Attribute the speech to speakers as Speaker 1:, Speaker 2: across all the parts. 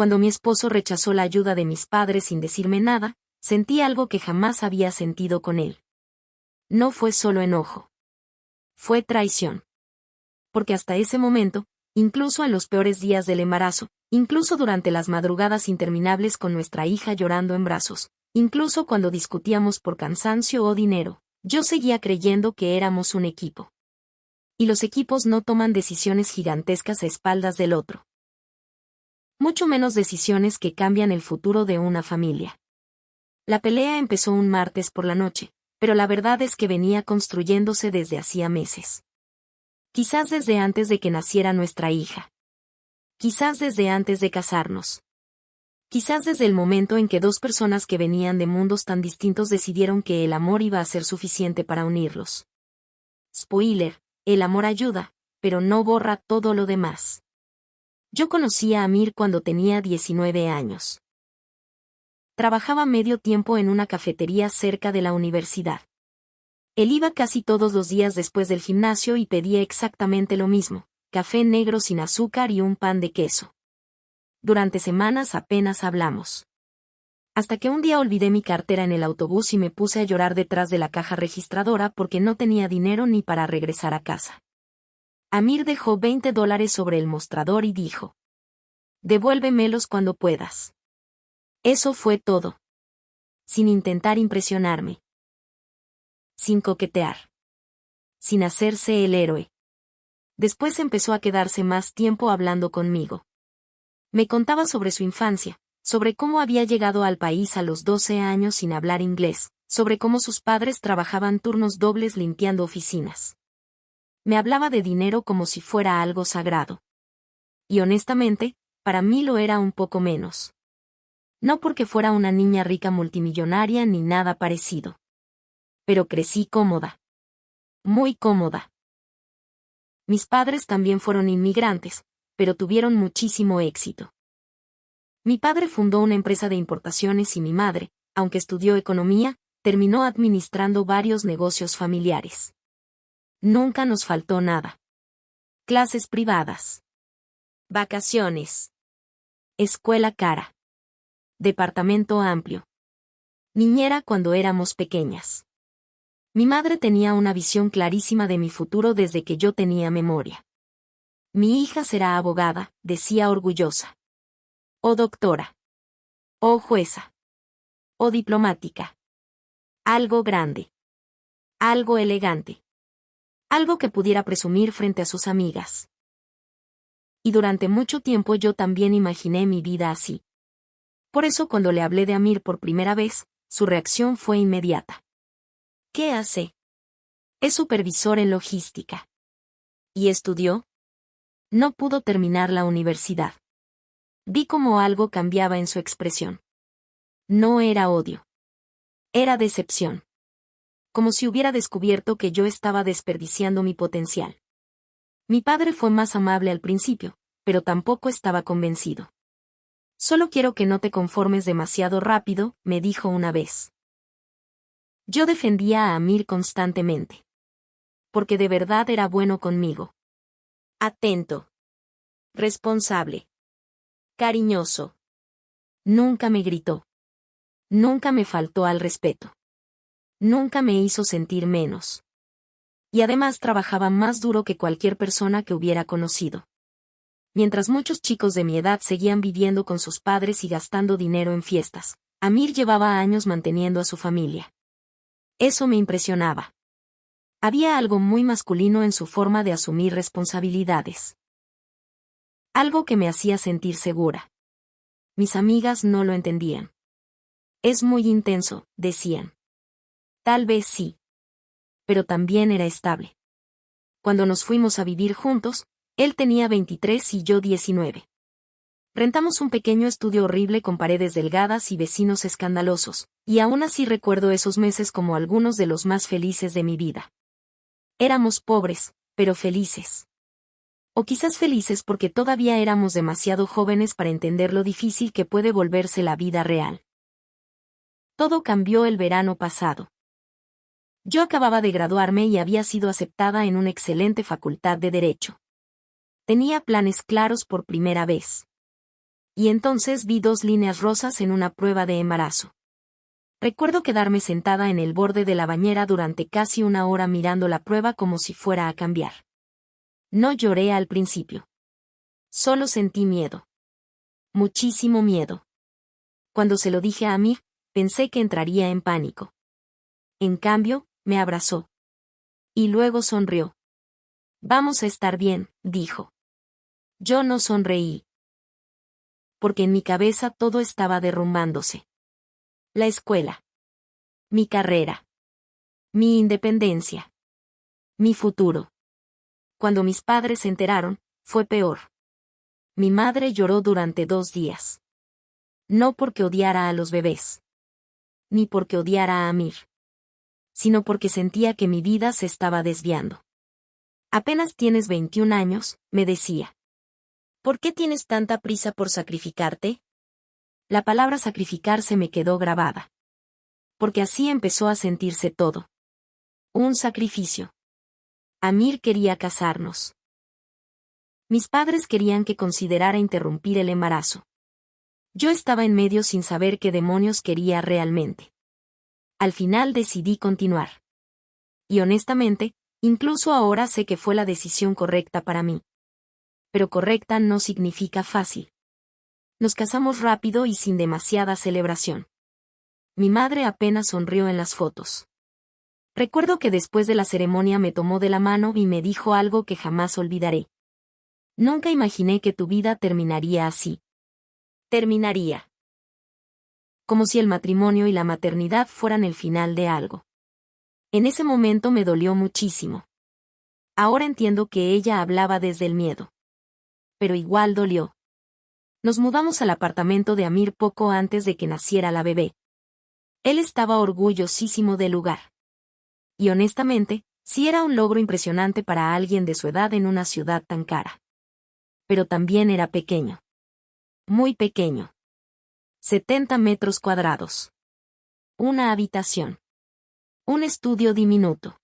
Speaker 1: Cuando mi esposo rechazó la ayuda de mis padres sin decirme nada, sentí algo que jamás había sentido con él. No fue solo enojo. Fue traición. Porque hasta ese momento, incluso en los peores días del embarazo, incluso durante las madrugadas interminables con nuestra hija llorando en brazos, incluso cuando discutíamos por cansancio o dinero, yo seguía creyendo que éramos un equipo. Y los equipos no toman decisiones gigantescas a espaldas del otro. Mucho menos decisiones que cambian el futuro de una familia. La pelea empezó un martes por la noche, pero la verdad es que venía construyéndose desde hacía meses. Quizás desde antes de que naciera nuestra hija. Quizás desde antes de casarnos. Quizás desde el momento en que dos personas que venían de mundos tan distintos decidieron que el amor iba a ser suficiente para unirlos. Spoiler, el amor ayuda, pero no borra todo lo demás. Yo conocí a Amir cuando tenía 19 años. Trabajaba medio tiempo en una cafetería cerca de la universidad. Él iba casi todos los días después del gimnasio y pedía exactamente lo mismo, café negro sin azúcar y un pan de queso. Durante semanas apenas hablamos. Hasta que un día olvidé mi cartera en el autobús y me puse a llorar detrás de la caja registradora porque no tenía dinero ni para regresar a casa. Amir dejó $20 sobre el mostrador y dijo: «Devuélvemelos cuando puedas». Eso fue todo. Sin intentar impresionarme. Sin coquetear. Sin hacerse el héroe. Después empezó a quedarse más tiempo hablando conmigo. Me contaba sobre su infancia, sobre cómo había llegado al país a los 12 años sin hablar inglés, sobre cómo sus padres trabajaban turnos dobles limpiando oficinas. Me hablaba de dinero como si fuera algo sagrado. Y honestamente, para mí lo era un poco menos. No porque fuera una niña rica multimillonaria ni nada parecido. Pero crecí cómoda. Muy cómoda. Mis padres también fueron inmigrantes, pero tuvieron muchísimo éxito. Mi padre fundó una empresa de importaciones y mi madre, aunque estudió economía, terminó administrando varios negocios familiares. Nunca nos faltó nada. Clases privadas. Vacaciones. Escuela cara. Departamento amplio. Niñera cuando éramos pequeñas. Mi madre tenía una visión clarísima de mi futuro desde que yo tenía memoria. Mi hija será abogada, decía orgullosa. O doctora. O jueza. O diplomática. Algo grande. Algo elegante. Algo que pudiera presumir frente a sus amigas. Y durante mucho tiempo yo también imaginé mi vida así. Por eso cuando le hablé de Amir por primera vez, su reacción fue inmediata. ¿Qué hace? Es supervisor en logística. ¿Y estudió? No pudo terminar la universidad. Vi cómo algo cambiaba en su expresión. No era odio. Era decepción. Como si hubiera descubierto que yo estaba desperdiciando mi potencial. Mi padre fue más amable al principio, pero tampoco estaba convencido. Solo quiero que no te conformes demasiado rápido, me dijo una vez. Yo defendía a Amir constantemente. Porque de verdad era bueno conmigo. Atento. Responsable. Cariñoso. Nunca me gritó. Nunca me faltó al respeto. Nunca me hizo sentir menos. Y además trabajaba más duro que cualquier persona que hubiera conocido. Mientras muchos chicos de mi edad seguían viviendo con sus padres y gastando dinero en fiestas, Amir llevaba años manteniendo a su familia. Eso me impresionaba. Había algo muy masculino en su forma de asumir responsabilidades. Algo que me hacía sentir segura. Mis amigas no lo entendían. Es muy intenso, decían. Tal vez sí. Pero también era estable. Cuando nos fuimos a vivir juntos, él tenía 23 y yo 19. Rentamos un pequeño estudio horrible con paredes delgadas y vecinos escandalosos, y aún así recuerdo esos meses como algunos de los más felices de mi vida. Éramos pobres, pero felices. O quizás felices porque todavía éramos demasiado jóvenes para entender lo difícil que puede volverse la vida real. Todo cambió el verano pasado. Yo acababa de graduarme y había sido aceptada en una excelente facultad de Derecho. Tenía planes claros por primera vez. Y entonces vi 2 líneas rosas en una prueba de embarazo. Recuerdo quedarme sentada en el borde de la bañera durante casi una hora mirando la prueba como si fuera a cambiar. No lloré al principio. Solo sentí miedo. Muchísimo miedo. Cuando se lo dije a Amir, pensé que entraría en pánico. En cambio, me abrazó. Y luego sonrió. Vamos a estar bien, dijo. Yo no sonreí. Porque en mi cabeza todo estaba derrumbándose. La escuela. Mi carrera. Mi independencia. Mi futuro. Cuando mis padres se enteraron, fue peor. Mi madre lloró durante 2 días. No porque odiara a los bebés. Ni porque odiara a Amir. Sino porque sentía que mi vida se estaba desviando. Apenas tienes 21 años, me decía. ¿Por qué tienes tanta prisa por sacrificarte? La palabra sacrificar se me quedó grabada. Porque así empezó a sentirse todo. Un sacrificio. Amir quería casarnos. Mis padres querían que considerara interrumpir el embarazo. Yo estaba en medio sin saber qué demonios quería realmente. Al final decidí continuar. Y honestamente, incluso ahora sé que fue la decisión correcta para mí. Pero correcta no significa fácil. Nos casamos rápido y sin demasiada celebración. Mi madre apenas sonrió en las fotos. Recuerdo que después de la ceremonia me tomó de la mano y me dijo algo que jamás olvidaré. Nunca imaginé que tu vida terminaría así. Terminaría. Como si el matrimonio y la maternidad fueran el final de algo. En ese momento me dolió muchísimo. Ahora entiendo que ella hablaba desde el miedo. Pero igual dolió. Nos mudamos al apartamento de Amir poco antes de que naciera la bebé. Él estaba orgullosísimo del lugar. Y honestamente, sí era un logro impresionante para alguien de su edad en una ciudad tan cara. Pero también era pequeño. Muy pequeño. 70 metros cuadrados. Una habitación. Un estudio diminuto.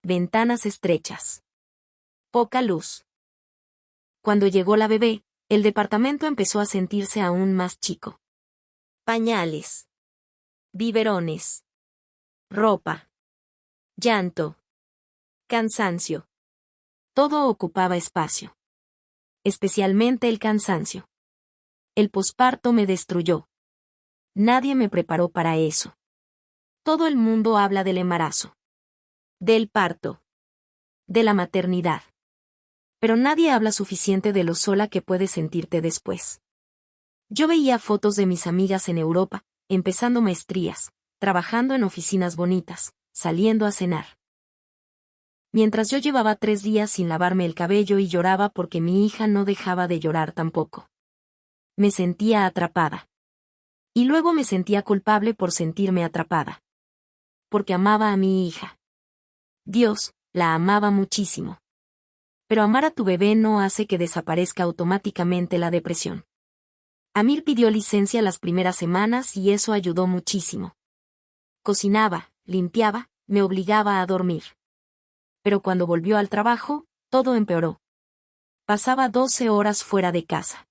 Speaker 1: Ventanas estrechas. Poca luz. Cuando llegó la bebé, el departamento empezó a sentirse aún más chico. Pañales. Biberones. Ropa. Llanto. Cansancio. Todo ocupaba espacio. Especialmente el cansancio. El posparto me destruyó. Nadie me preparó para eso. Todo el mundo habla del embarazo. Del parto. De la maternidad. Pero nadie habla suficiente de lo sola que puedes sentirte después. Yo veía fotos de mis amigas en Europa, empezando maestrías, trabajando en oficinas bonitas, saliendo a cenar. Mientras yo llevaba 3 días sin lavarme el cabello y lloraba porque mi hija no dejaba de llorar tampoco. Me sentía atrapada. Y luego me sentía culpable por sentirme atrapada. Porque amaba a mi hija. Dios, la amaba muchísimo. Pero amar a tu bebé no hace que desaparezca automáticamente la depresión. Amir pidió licencia las primeras semanas y eso ayudó muchísimo. Cocinaba, limpiaba, me obligaba a dormir. Pero cuando volvió al trabajo, todo empeoró. Pasaba 12 horas fuera de casa.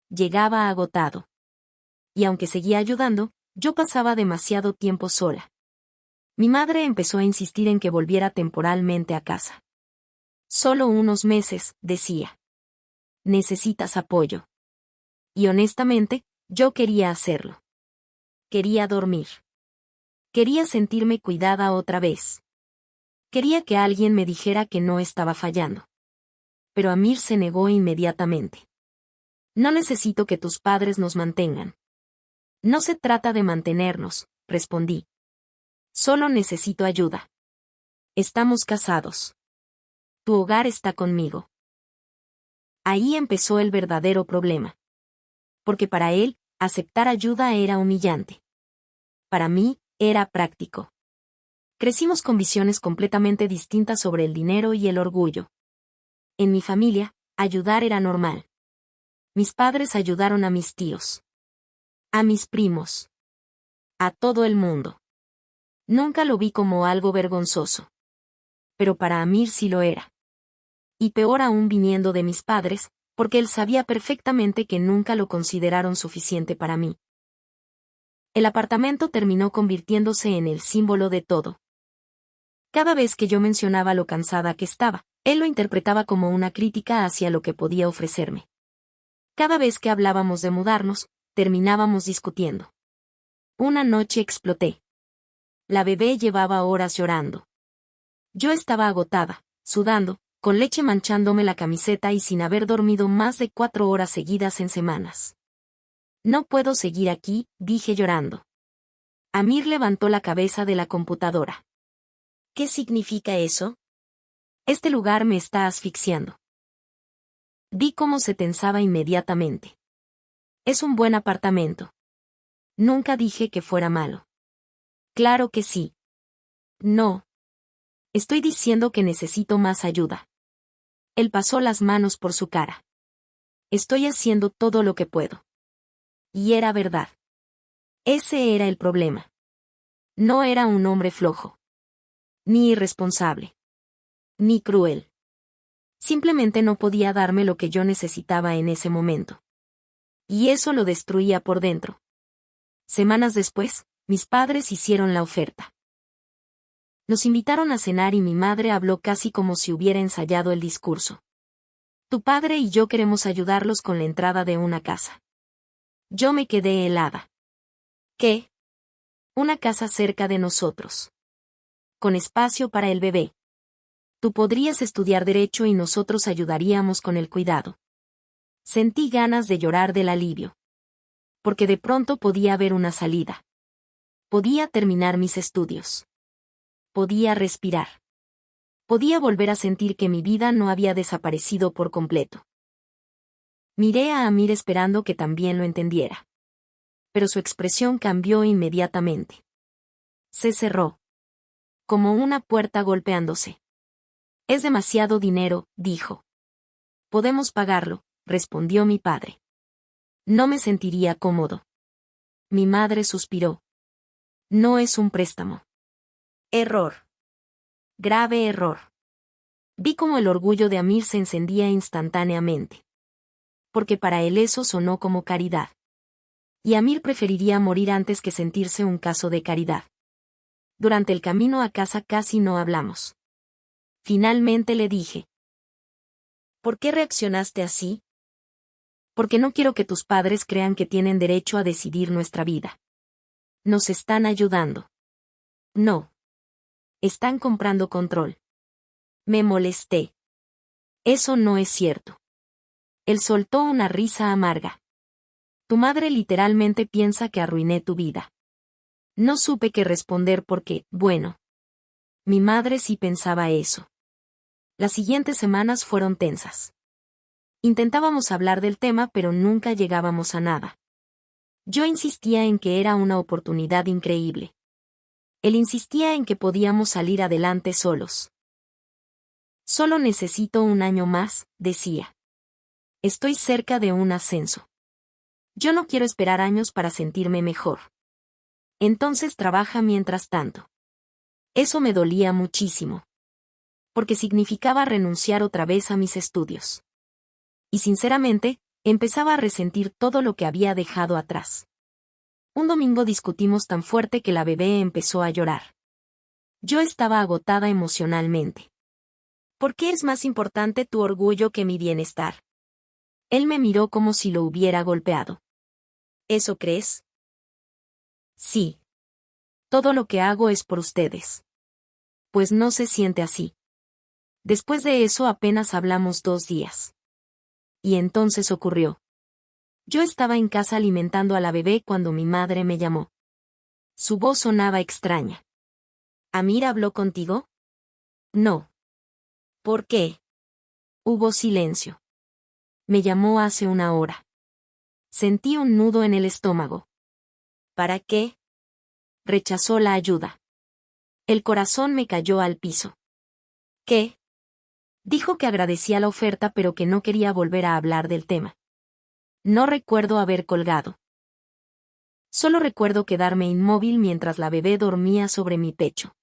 Speaker 1: Llegaba agotado. Y aunque seguía ayudando, yo pasaba demasiado tiempo sola. Mi madre empezó a insistir en que volviera temporalmente a casa. Solo unos meses, decía. Necesitas apoyo. Y honestamente, yo quería hacerlo. Quería dormir. Quería sentirme cuidada otra vez. Quería que alguien me dijera que no estaba fallando. Pero Amir se negó inmediatamente. No necesito que tus padres nos mantengan. No se trata de mantenernos, respondí. Solo necesito ayuda. Estamos casados. Tu hogar está conmigo. Ahí empezó el verdadero problema. Porque para él, aceptar ayuda era humillante. Para mí, era práctico. Crecimos con visiones completamente distintas sobre el dinero y el orgullo. En mi familia, ayudar era normal. Mis padres ayudaron a mis tíos. A mis primos. A todo el mundo. Nunca lo vi como algo vergonzoso. Pero para Amir sí lo era. Y peor aún viniendo de mis padres, Porque él sabía perfectamente que nunca lo consideraron suficiente para mí. El apartamento terminó convirtiéndose en el símbolo de todo. Cada vez que yo mencionaba lo cansada que estaba, él lo interpretaba como una crítica hacia lo que podía ofrecerme. Cada vez que hablábamos de mudarnos, terminábamos discutiendo. Una noche exploté. La bebé llevaba horas llorando. Yo estaba agotada, sudando, con leche manchándome la camiseta y sin haber dormido más de 4 horas seguidas en semanas. No puedo seguir aquí, dije llorando. Amir levantó la cabeza de la computadora. ¿Qué significa eso? Este lugar me está asfixiando. Vi cómo se tensaba inmediatamente. Es un buen apartamento. Nunca dije que fuera malo. Claro que sí. No. Estoy diciendo que necesito más ayuda. Él pasó las manos por su cara. Estoy haciendo todo lo que puedo. Y era verdad. Ese era el problema. No era un hombre flojo. Ni irresponsable. Ni cruel. Simplemente no podía darme lo que yo necesitaba en ese momento. Y eso lo destruía por dentro. Semanas después, mis padres hicieron la oferta. Nos invitaron a cenar y mi madre habló casi como si hubiera ensayado el discurso. Tu padre y yo queremos ayudarlos con la entrada de una casa. Yo me quedé helada. ¿Qué? Una casa cerca de nosotros. Con espacio para el bebé. Tú podrías estudiar derecho y nosotros ayudaríamos con el cuidado. Sentí ganas de llorar del alivio. Porque de pronto podía haber una salida. Podía terminar mis estudios. Podía respirar. Podía volver a sentir que mi vida no había desaparecido por completo. Miré a Amir esperando que también lo entendiera. Pero su expresión cambió inmediatamente. Se cerró. Como una puerta golpeándose. Es demasiado dinero, dijo. Podemos pagarlo, respondió mi padre. No me sentiría cómodo. Mi madre suspiró. No es un préstamo. Error. Grave error. Vi cómo el orgullo de Amir se encendía instantáneamente. Porque para él eso sonó como caridad. Y Amir preferiría morir antes que sentirse un caso de caridad. Durante el camino a casa casi no hablamos. Finalmente le dije. ¿Por qué reaccionaste así? Porque no quiero que tus padres crean que tienen derecho a decidir nuestra vida. Nos están ayudando. No. Están comprando control. Me molesté. Eso no es cierto. Él soltó una risa amarga. Tu madre literalmente piensa que arruiné tu vida. No supe qué responder porque, bueno. Mi madre sí pensaba eso. Las siguientes semanas fueron tensas. Intentábamos hablar del tema pero nunca llegábamos a nada. Yo insistía en que era una oportunidad increíble. Él insistía en que podíamos salir adelante solos. Solo necesito un año más, decía. Estoy cerca de un ascenso. Yo no quiero esperar años para sentirme mejor. Entonces trabaja mientras tanto. Eso me dolía muchísimo. Porque significaba renunciar otra vez a mis estudios. Y sinceramente, empezaba a resentir todo lo que había dejado atrás. Un domingo discutimos tan fuerte que la bebé empezó a llorar. Yo estaba agotada emocionalmente. ¿Por qué es más importante tu orgullo que mi bienestar? Él me miró como si lo hubiera golpeado. ¿Eso crees? Sí. Todo lo que hago es por ustedes. Pues no se siente así. Después de eso apenas hablamos 2 días. Y entonces ocurrió. Yo estaba en casa alimentando a la bebé cuando mi madre me llamó. Su voz sonaba extraña. ¿Amir habló contigo? No. ¿Por qué? Hubo silencio. Me llamó hace 1 hora. Sentí un nudo en el estómago. ¿Para qué? Rechazó la ayuda. El corazón me cayó al piso. ¿Qué? Dijo que agradecía la oferta pero que no quería volver a hablar del tema. No recuerdo haber colgado. Solo recuerdo quedarme inmóvil mientras la bebé dormía sobre mi pecho.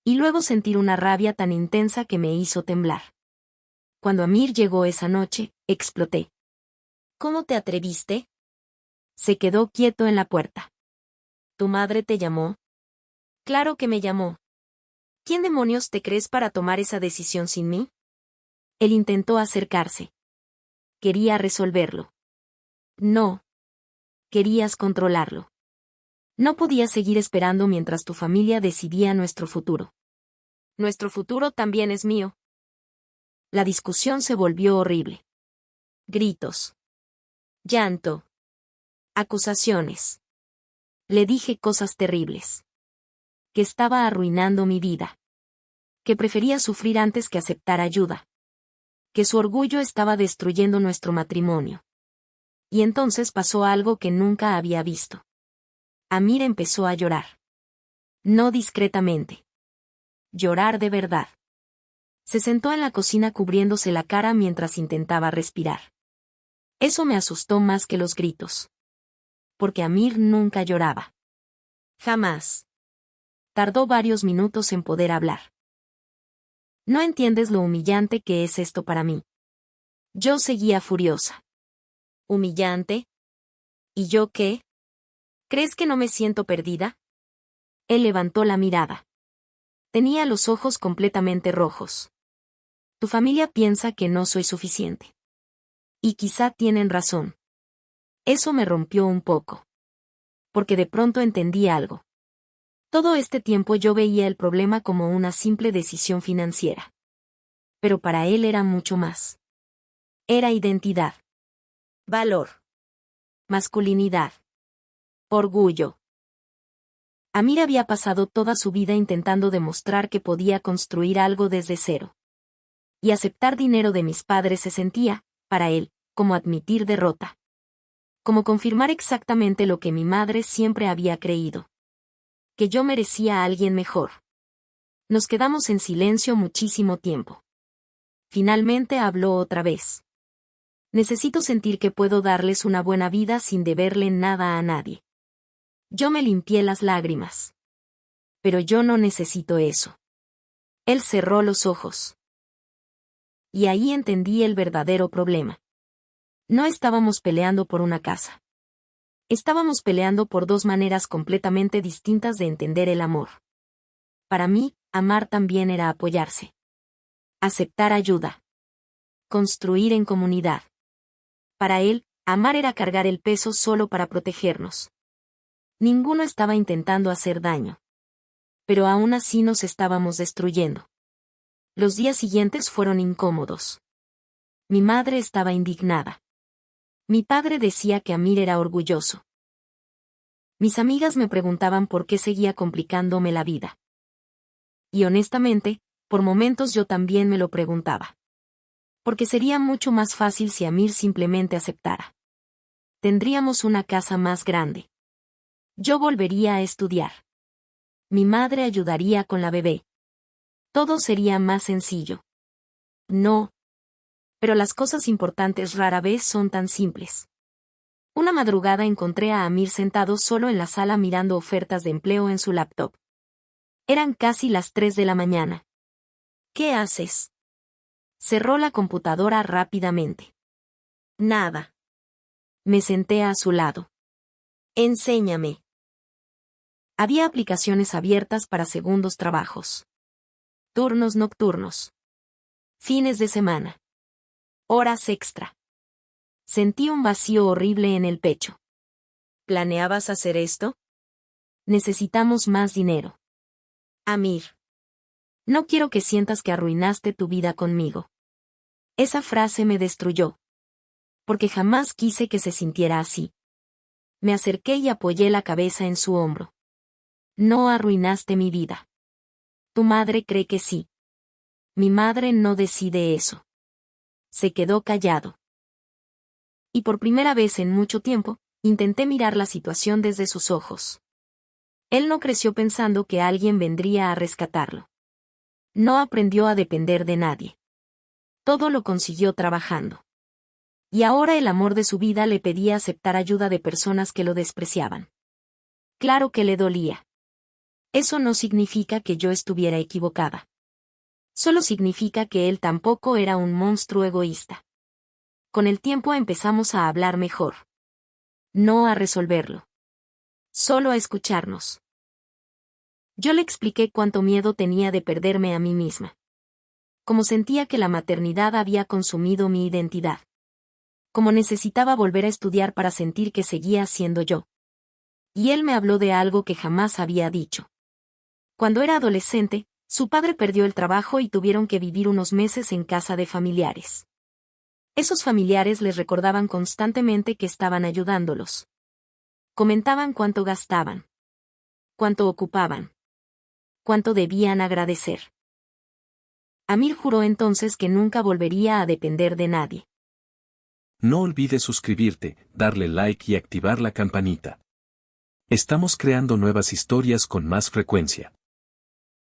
Speaker 1: Y luego sentir una rabia tan intensa que me hizo temblar. Cuando Amir llegó esa noche, exploté. ¿Cómo te atreviste? Se quedó quieto en la puerta. ¿Tu madre te llamó? Claro que me llamó. ¿Quién demonios te crees para tomar esa decisión sin mí? Él intentó acercarse. Quería resolverlo. No. Querías controlarlo. No podías seguir esperando mientras tu familia decidía nuestro futuro. Nuestro futuro también es mío. La discusión se volvió horrible. Gritos. Llanto. Acusaciones. Le dije cosas terribles. Que estaba arruinando mi vida. Que prefería sufrir antes que aceptar ayuda. Que su orgullo estaba destruyendo nuestro matrimonio. Y entonces pasó algo que nunca había visto. Amir empezó a llorar. No discretamente. Llorar de verdad. Se sentó en la cocina cubriéndose la cara mientras intentaba respirar. Eso me asustó más que los gritos. Porque Amir nunca lloraba. Jamás. Tardó varios minutos en poder hablar. No entiendes lo humillante que es esto para mí. Yo seguía furiosa. ¿Humillante? ¿Y yo qué? ¿Crees que no me siento perdida? Él levantó la mirada. Tenía los ojos completamente rojos. Tu familia piensa que no soy suficiente. Y quizá tienen razón. Eso me rompió un poco. Porque de pronto entendí algo. Todo este tiempo yo veía el problema como una simple decisión financiera. Pero para él era mucho más. Era identidad. Valor. Masculinidad. Orgullo. Amir había pasado toda su vida intentando demostrar que podía construir algo desde cero. Y aceptar dinero de mis padres se sentía, para él, como admitir derrota. Como confirmar exactamente lo que mi madre siempre había creído. Que yo merecía a alguien mejor. Nos quedamos en silencio muchísimo tiempo. Finalmente habló otra vez. Necesito sentir que puedo darles una buena vida sin deberle nada a nadie. Yo me limpié las lágrimas. Pero yo no necesito eso. Él cerró los ojos. Y ahí entendí el verdadero problema. No estábamos peleando por una casa. Estábamos peleando por dos maneras completamente distintas de entender el amor. Para mí, amar también era apoyarse. Aceptar ayuda. Construir en comunidad. Para él, amar era cargar el peso solo para protegernos. Ninguno estaba intentando hacer daño. Pero aún así nos estábamos destruyendo. Los días siguientes fueron incómodos. Mi madre estaba indignada. Mi padre decía que Amir era orgulloso. Mis amigas me preguntaban por qué seguía complicándome la vida. Y honestamente, por momentos yo también me lo preguntaba. Porque sería mucho más fácil si Amir simplemente aceptara. Tendríamos una casa más grande. Yo volvería a estudiar. Mi madre ayudaría con la bebé. Todo sería más sencillo. No. Pero las cosas importantes rara vez son tan simples. Una madrugada encontré a Amir sentado solo en la sala mirando ofertas de empleo en su laptop. Eran casi las 3 de la mañana. ¿Qué haces? Cerró la computadora rápidamente. Nada. Me senté a su lado. Enséñame. Había aplicaciones abiertas para segundos trabajos. Turnos nocturnos. Fines de semana. Horas extra. Sentí un vacío horrible en el pecho. ¿Planeabas hacer esto? Necesitamos más dinero. Amir. No quiero que sientas que arruinaste tu vida conmigo. Esa frase me destruyó. Porque jamás quise que se sintiera así. Me acerqué y apoyé la cabeza en su hombro. No arruinaste mi vida. Tu madre cree que sí. Mi madre no decide eso. Se quedó callado. Y por primera vez en mucho tiempo, intenté mirar la situación desde sus ojos. Él no creció pensando que alguien vendría a rescatarlo. No aprendió a depender de nadie. Todo lo consiguió trabajando. Y ahora el amor de su vida le pedía aceptar ayuda de personas que lo despreciaban. Claro que le dolía. Eso no significa que yo estuviera equivocada. Solo significa que él tampoco era un monstruo egoísta. Con el tiempo empezamos a hablar mejor. No a resolverlo. Solo a escucharnos. Yo le expliqué cuánto miedo tenía de perderme a mí misma. Como sentía que la maternidad había consumido mi identidad. Como necesitaba volver a estudiar para sentir que seguía siendo yo. Y él me habló de algo que jamás había dicho. Cuando era adolescente, su padre perdió el trabajo y tuvieron que vivir unos meses en casa de familiares. Esos familiares les recordaban constantemente que estaban ayudándolos. Comentaban cuánto gastaban. Cuánto ocupaban. Cuánto debían agradecer. Amir juró entonces que nunca volvería a depender de nadie.
Speaker 2: No olvides suscribirte, darle like y activar la campanita. Estamos creando nuevas historias con más frecuencia.